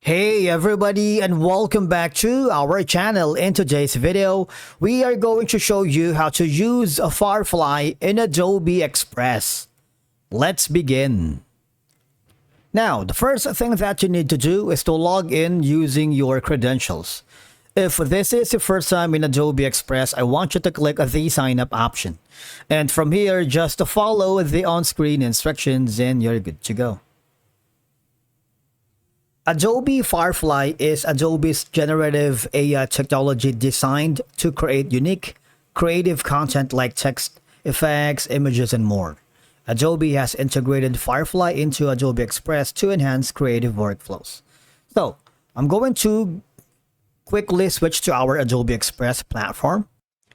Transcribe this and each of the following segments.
Hey everybody, and welcome back to our channel. In today's video, we are going to show you how to use a Firefly in Adobe Express. Let's begin. Now, the first thing that you need to do is to log in using your credentials. If this is your first time in Adobe Express, I want you to click the sign up option. And from here, just to follow the on-screen instructions and you're good to go. Adobe Firefly is Adobe's generative AI technology designed to create unique, creative content like text, effects, images, and more. Adobe has integrated Firefly into Adobe Express to enhance creative workflows. So, I'm going to quickly switch to our Adobe Express platform.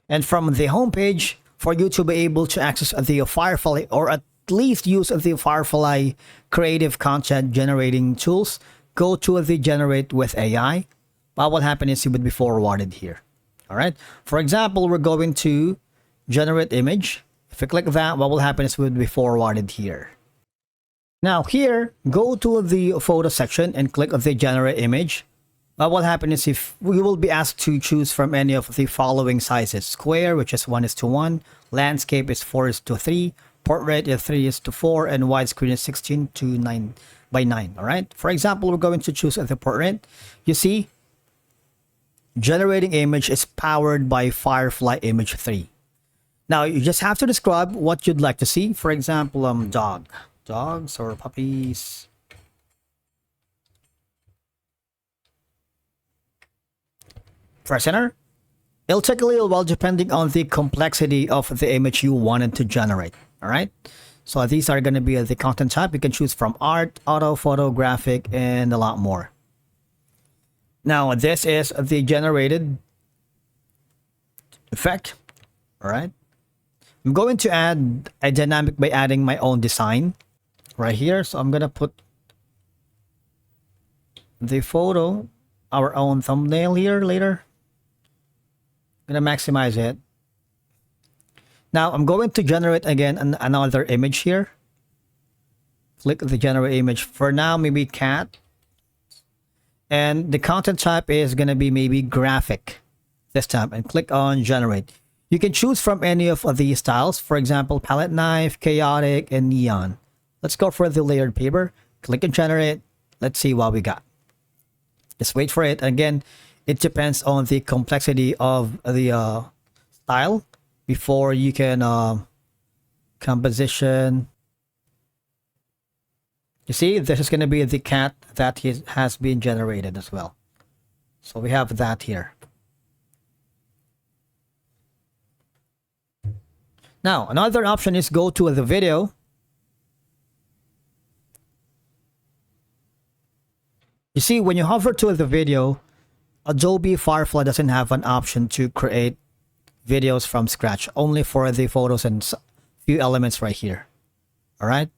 And from the homepage, for you to be able to access the Firefly or at least use the Firefly creative content generating tools, go to the generate with AI. What will happen is you would be forwarded here. All right. For example, we're going to generate image. If you click that, what will happen is we would be forwarded here. Now here, go to the photo section and click on the generate image. What will happen is if we will be asked to choose from any of the following sizes: square, which is 1:1, landscape is 4:3, portrait is 3:4, and widescreen is 16:9 all right. For example, we're going to choose the portrait. You see, generating image is powered by Firefly Image 3. Now you just have to describe what you'd like to see. For example, dogs or puppies. Press enter. It'll take a little while depending on the complexity of the image you wanted to generate. All right. So these are going to be the content type. You can choose from art, auto, photographic, and a lot more. Now this is the generated effect. All right. I'm going to add a dynamic by adding my own design right here. So I'm going to put the photo, our own thumbnail here later. I'm going to maximize it. Now I'm going to generate again another image here. Click the generate image. For now, maybe cat. And the content type is going to be maybe graphic this time. And click on generate. You can choose from any of these styles. For example, palette knife, chaotic, and neon. Let's go for the layered paper. Click on generate. Let's see what we got. Just wait for it. Again, it depends on the complexity of the style. Before you can composition. You see, this is going to be the cat that has been generated as well. So we have that here. Now another option is go to the video. You see, when you hover to the video, Adobe Firefly doesn't have an option to create videos from scratch, only for the photos and few elements right here. All right.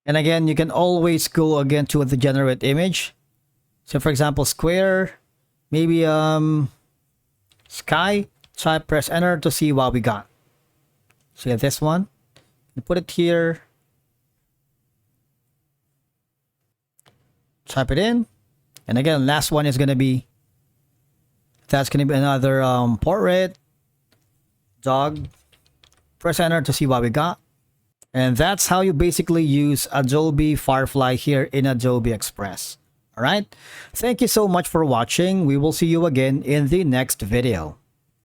And again, you can always go again to the generate image. So for example, square, maybe sky, type, press enter to see what we got. So yeah, this one, you put it here, type it in. And again, last one is going to be, that's going to be another portrait, dog. Press enter to see what we got. And that's how you basically use Adobe Firefly here in Adobe Express. All right. Thank you so much for watching. We will see you again in the next video.